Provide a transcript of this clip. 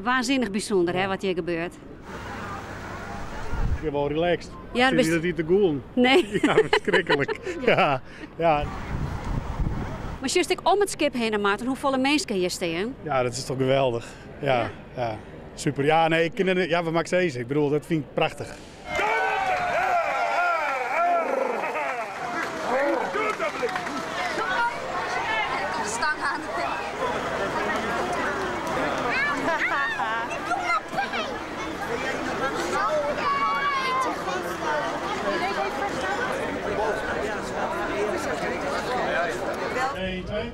Waanzinnig bijzonder hè, wat hier gebeurt. Ik ben wel relaxed. Ja, Vind je dat niet te goelen? Nee. Ja, verschrikkelijk. Ja. Maar juist ik om het skip heen, Maarten, hoeveel mensen hier staan? Ja, dat is toch geweldig. Ja. Super. Ja, nee, wat maakt deze? Ik bedoel, dat vind ik prachtig. Stang aan de tent. Eén, twee.